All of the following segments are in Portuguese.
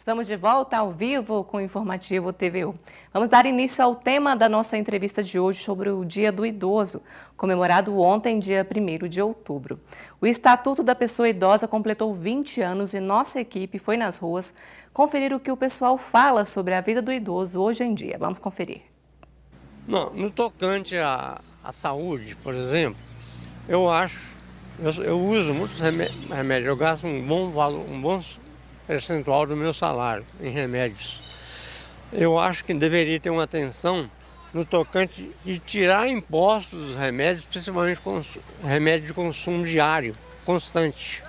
Estamos de volta ao vivo com o Informativo TVU. Vamos dar início ao tema da nossa entrevista de hoje sobre o Dia do Idoso, comemorado ontem, dia 1º de outubro. O Estatuto da Pessoa Idosa completou 20 anos e nossa equipe foi nas ruas conferir o que o pessoal fala sobre a vida do idoso hoje em dia. Vamos conferir. No tocante à saúde, por exemplo, eu uso muitos remédios, eu gasto um bom percentual do meu salário em remédios. Eu acho que deveria ter uma atenção no tocante de tirar impostos dos remédios, principalmente remédio de consumo diário, constante.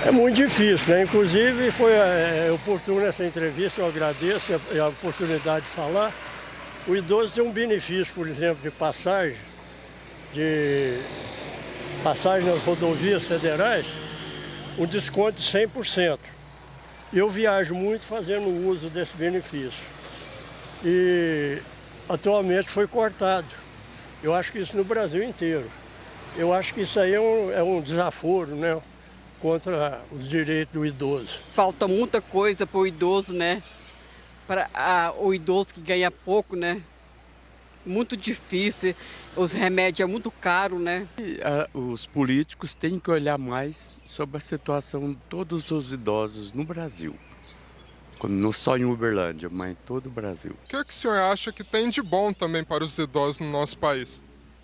É muito difícil, né? Inclusive foi oportuno essa entrevista, eu agradeço a oportunidade de falar. O idoso tem um benefício, por exemplo, de passagem nas rodovias federais, um desconto de 100%. Eu viajo muito fazendo uso desse benefício e atualmente foi cortado. Eu acho que isso no Brasil inteiro. Eu acho que isso aí é um desaforo, né, contra os direitos do idoso. Falta muita coisa para o idoso, né? Para o idoso que ganha pouco, né? Muito difícil, os remédios é muito caro, né? Os políticos têm que olhar mais sobre a situação de todos os idosos no Brasil. Não só em Uberlândia, mas em todo o Brasil. O que o senhor acha que tem de bom também para os idosos no nosso país?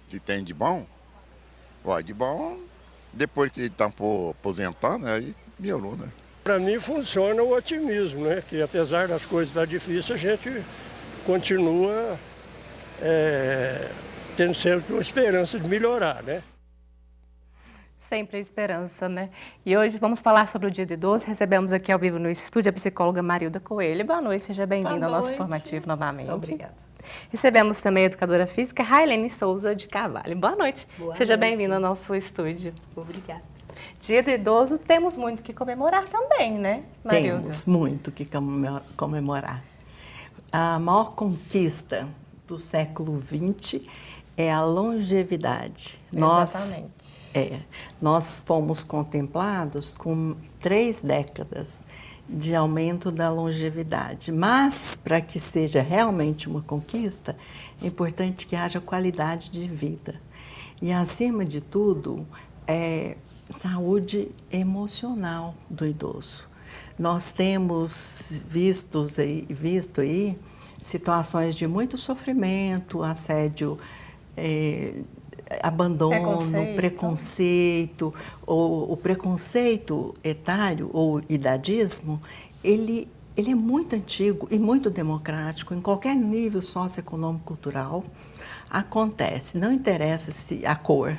Que tem de bom? De bom, depois que estão aposentando, aí melhorou, né? Para mim funciona o otimismo, né? Que apesar das coisas estar difíceis, a gente continua tendo sempre uma esperança de melhorar, né? Sempre a esperança, né? E hoje vamos falar sobre o Dia do Idoso. Recebemos aqui ao vivo no estúdio a psicóloga Marilda Coelho. Boa noite, seja bem-vinda ao nosso informativo novamente. Obrigada. Recebemos também a educadora física Railene Souza de Carvalho. Boa noite. Seja bem-vinda ao nosso estúdio. Obrigada. Dia do Idoso, temos muito que comemorar também, né, Marilda? Temos muito que comemorar. A maior conquista do século XX é a longevidade. Exatamente. Nós fomos contemplados com 3 décadas de aumento da longevidade. Mas, para que seja realmente uma conquista, é importante que haja qualidade de vida. E, acima de tudo, saúde emocional do idoso. Nós temos visto aí situações de muito sofrimento, assédio, abandono, preconceito. O preconceito etário ou idadismo, ele é muito antigo e muito democrático. Em qualquer nível socioeconômico cultural acontece. Não interessa se a cor.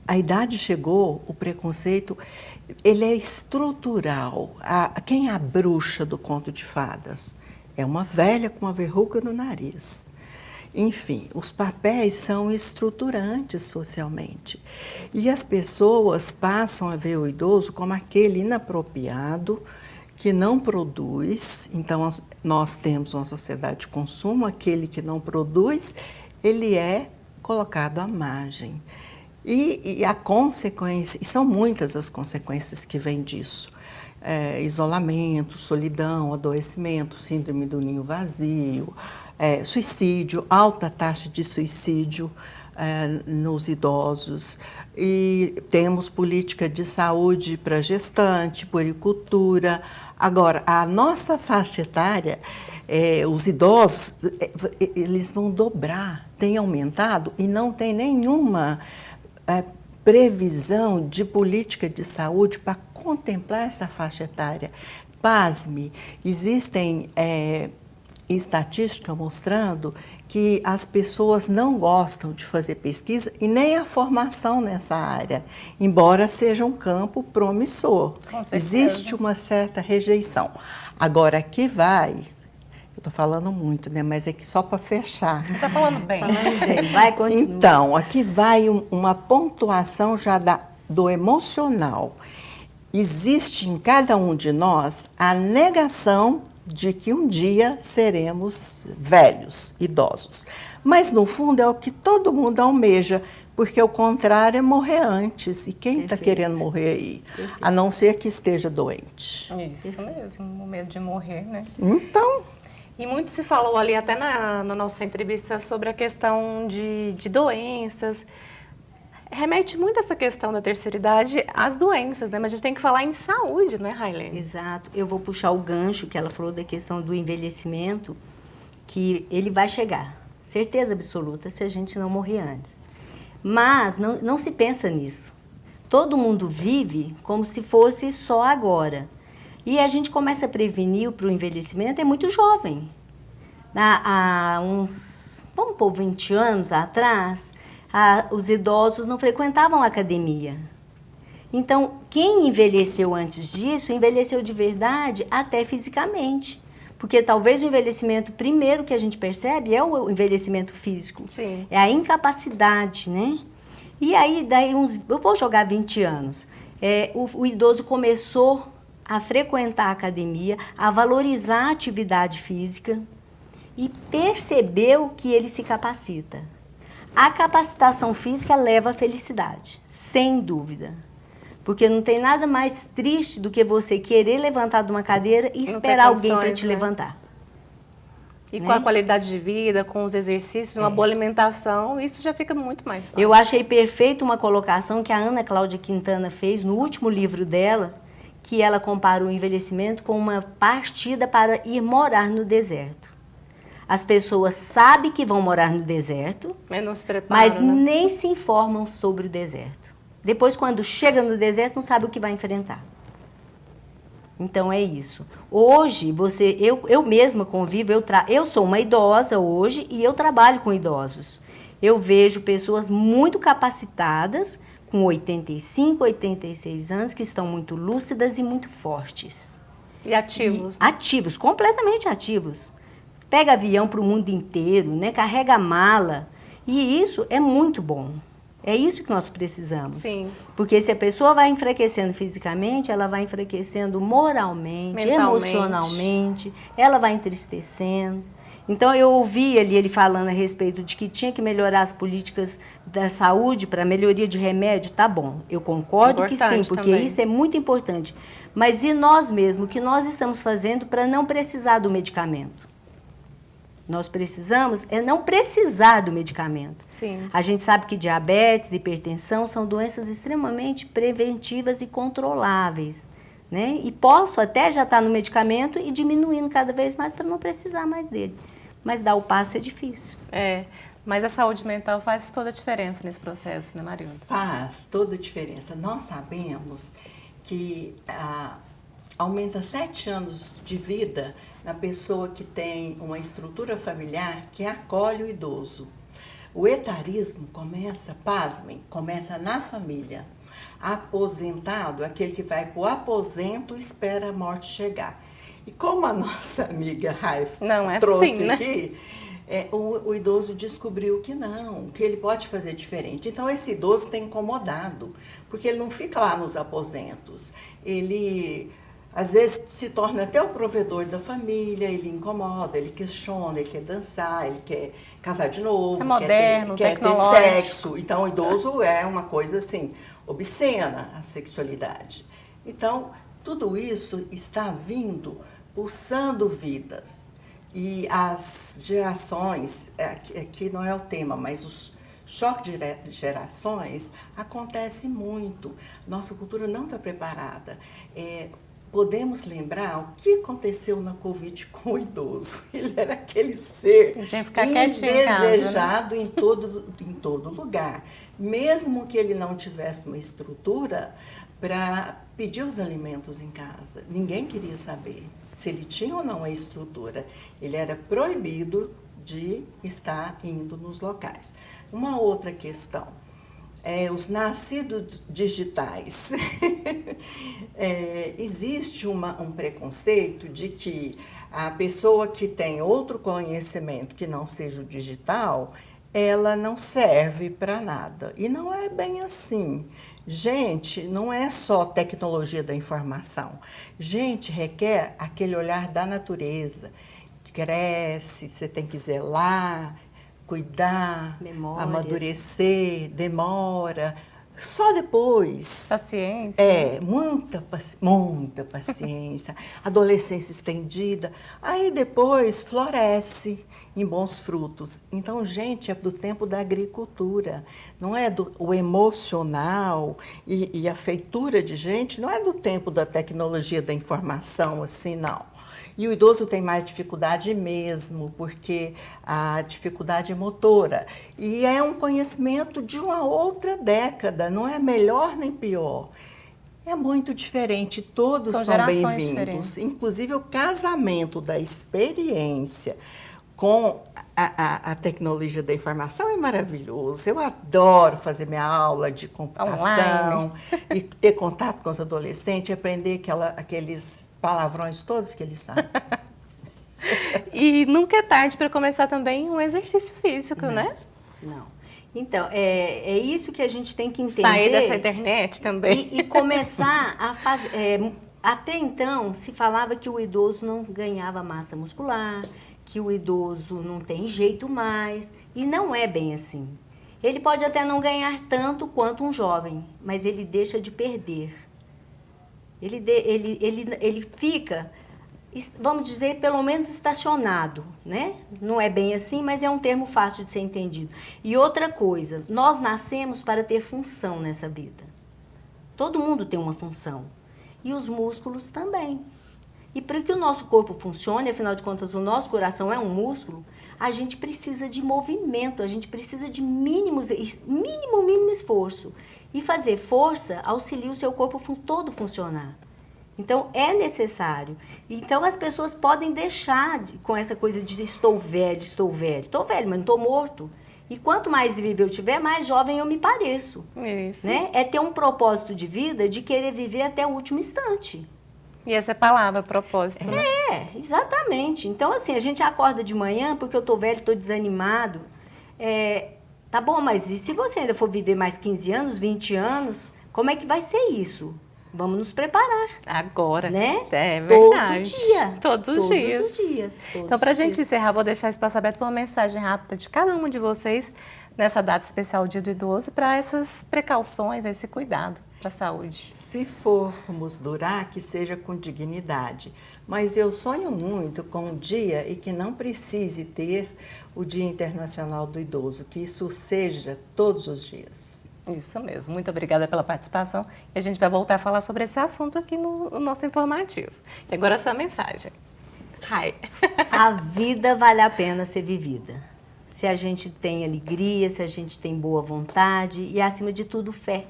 A idade chegou, o preconceito, ele é estrutural. Quem é a bruxa do conto de fadas? É uma velha com uma verruga no nariz. Enfim, os papéis são estruturantes socialmente. E as pessoas passam a ver o idoso como aquele inapropriado, que não produz. Então, nós temos uma sociedade de consumo, aquele que não produz, ele é colocado à margem. E a consequência, e são muitas as consequências que vêm disso. Isolamento, solidão, adoecimento, síndrome do ninho vazio, suicídio, alta taxa de suicídio nos idosos. E temos política de saúde para gestante, puericultura. Agora, a nossa faixa etária, os idosos, eles vão dobrar, tem aumentado e não tem nenhuma previsão de política de saúde para contemplar essa faixa etária. Pasme, existem estatísticas mostrando que as pessoas não gostam de fazer pesquisa e nem a formação nessa área, embora seja um campo promissor. Existe uma certa rejeição. Agora, aqui vai... Eu estou falando muito, né? Mas é que só para fechar. Está falando bem. Vai, continua. Então, aqui vai uma pontuação já do emocional. Existe em cada um de nós a negação de que um dia seremos velhos, idosos. Mas, no fundo, é o que todo mundo almeja, Porque o contrário é morrer antes. E quem está querendo morrer aí? A não ser que esteja doente. Isso mesmo, o medo de morrer, né? Então, E muito se falou ali até na nossa entrevista sobre a questão de doenças. Remete muito essa questão da terceira idade às doenças, né? Mas a gente tem que falar em saúde, né, Railene? Exato. Eu vou puxar o gancho que ela falou da questão do envelhecimento, que ele vai chegar, certeza absoluta, se a gente não morrer antes. Mas não se pensa nisso. Todo mundo vive como se fosse só agora. E a gente começa a prevenir para o envelhecimento, é muito jovem. Há uns, vamos pôr, 20 anos atrás, os idosos não frequentavam a academia. Então, quem envelheceu antes disso, envelheceu de verdade até fisicamente. Porque talvez o envelhecimento primeiro que a gente percebe é o envelhecimento físico. Sim. É a incapacidade, né? E aí, eu vou jogar 20 anos. O idoso começou a frequentar a academia, a valorizar a atividade física e percebeu que ele se capacita. A capacitação física leva à felicidade, sem dúvida. Porque não tem nada mais triste do que você querer levantar de uma cadeira e esperar alguém para te levantar. E com a qualidade de vida, com os exercícios, uma boa alimentação, isso já fica muito mais fácil. Eu achei perfeito uma colocação que a Ana Cláudia Quintana fez no último livro dela, que ela compara o envelhecimento com uma partida para ir morar no deserto. As pessoas sabem que vão morar no deserto, mas nem se informam sobre o deserto. Depois, quando chega no deserto, não sabe o que vai enfrentar. Então, é isso. Hoje, eu mesma convivo, eu sou uma idosa hoje e eu trabalho com idosos. Eu vejo pessoas muito capacitadas, com 85, 86 anos, que estão muito lúcidas e muito fortes. E ativos. Ativos, completamente ativos. Pega avião para o mundo inteiro, né? Carrega mala. E isso é muito bom. É isso que nós precisamos. Sim. Porque se a pessoa vai enfraquecendo fisicamente, ela vai enfraquecendo moralmente, emocionalmente, ela vai entristecendo. Então, eu ouvi ali ele falando a respeito de que tinha que melhorar as políticas da saúde para melhoria de remédio. Tá bom, eu concordo que sim, porque também. isso é muito importante. Mas e nós mesmos, o que nós estamos fazendo para não precisar do medicamento? Nós precisamos não precisar do medicamento. Sim. A gente sabe que diabetes, hipertensão são doenças extremamente preventivas e controláveis, né? E posso até já estar no medicamento e diminuindo cada vez mais para não precisar mais dele. Mas dar o passo é difícil. Mas a saúde mental faz toda a diferença nesse processo, né, Marilda? faz toda a diferença. Nós sabemos que aumenta 7 anos de vida na pessoa que tem uma estrutura familiar que acolhe o idoso. O etarismo começa, pasmem, começa na família. Aposentado, aquele que vai para o aposento e espera a morte chegar. E como a nossa amiga Raif trouxe assim, né? aqui, o idoso descobriu que não, que ele pode fazer diferente. Então, esse idoso está incomodado, porque ele não fica lá nos aposentos. Ele, às vezes, se torna até o provedor da família, ele incomoda, ele questiona, ele quer dançar, ele quer casar de novo, moderno, quer ter tecnológico. sexo. Então, o idoso é uma coisa assim, obscena, a sexualidade. Então, tudo isso está vindo, pulsando vidas. E as gerações, aqui não é o tema, mas os choques de gerações acontece muito. Nossa cultura não está preparada. Podemos lembrar o que aconteceu na Covid com o idoso. Ele era aquele ser indesejado em todo lugar. Mesmo que ele não tivesse uma estrutura para pedir os alimentos em casa. Ninguém queria saber se ele tinha ou não a estrutura. Ele era proibido de estar indo nos locais. Uma outra questão, os nascidos digitais. Existe um preconceito de que a pessoa que tem outro conhecimento que não seja o digital, ela não serve para nada. E não é bem assim. Gente, não é só tecnologia da informação. Gente, requer aquele olhar da natureza. Cresce, você tem que zelar, cuidar, Memórias. amadurecer, demora. Só depois. Paciência. Muita paciência. Adolescência estendida. Aí depois floresce em bons frutos. Então, gente, é do tempo da agricultura. Não é o emocional e a feitura de gente, não é do tempo da tecnologia da informação, assim, não. E o idoso tem mais dificuldade mesmo, porque a dificuldade é motora. E é um conhecimento de uma outra década, não é melhor nem pior. É muito diferente, todos são bem-vindos. Inclusive o casamento da experiência com a tecnologia da informação é maravilhoso. Eu adoro fazer minha aula de computação e ter contato com os adolescentes, aprender aqueles palavrões todos que eles sabem. E nunca é tarde para começar também um exercício físico, né? Não. Então, é isso que a gente tem que entender. Sair dessa internet também. E começar a fazer... até então, se falava que o idoso não ganhava massa muscular, que o idoso não tem jeito mais, e não é bem assim. Ele pode até não ganhar tanto quanto um jovem, mas ele deixa de perder. Ele fica, vamos dizer, pelo menos estacionado, né? Não é bem assim, mas é um termo fácil de ser entendido. E outra coisa, nós nascemos para ter função nessa vida. Todo mundo tem uma função. E os músculos também. E para que o nosso corpo funcione, afinal de contas, o nosso coração é um músculo, a gente precisa de movimento, a gente precisa de mínimo esforço. E fazer força auxilia o seu corpo todo funcionar. Então, é necessário. Então, as pessoas podem deixar com essa coisa de estou velho. Estou velho, mas não estou morto. E quanto mais vivo eu tiver, mais jovem eu me pareço. Isso. Né? É ter um propósito de vida de querer viver até o último instante. E essa é a palavra, propósito, né? Exatamente. Então, assim, a gente acorda de manhã porque eu estou velho, estou desanimado. Tá bom, mas e se você ainda for viver mais 15 anos, 20 anos, como é que vai ser isso? Vamos nos preparar. Agora. Né? É verdade. Todo dia. Todos os dias. Então, para a gente encerrar, vou deixar espaço aberto para uma mensagem rápida de cada uma de vocês nessa data especial, Dia do Idoso, para essas precauções, esse cuidado para a saúde. Se formos durar, que seja com dignidade. Mas eu sonho muito com um dia e que não precise ter o Dia Internacional do Idoso, que isso seja todos os dias. Isso mesmo. Muito obrigada pela participação. E a gente vai voltar a falar sobre esse assunto aqui no nosso informativo. E agora a sua mensagem. A vida vale a pena ser vivida. Se a gente tem alegria, se a gente tem boa vontade e, acima de tudo, fé.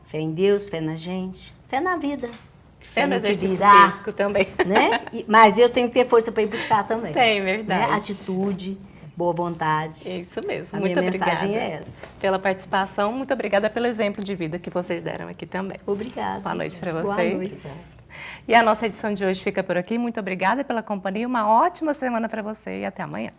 Fé em Deus, fé na gente, fé na vida. Fé no exercício físico também. Né? Mas eu tenho que ter força para ir buscar também. Tem, verdade. Né? Atitude, boa vontade. Isso mesmo. A Muito minha obrigada mensagem é essa. Pela participação. Muito obrigada pelo exemplo de vida que vocês deram aqui também. Obrigada. Boa noite para Boa vocês. noite. E a nossa edição de hoje fica por aqui. Muito obrigada pela companhia. Uma ótima semana para você e até amanhã.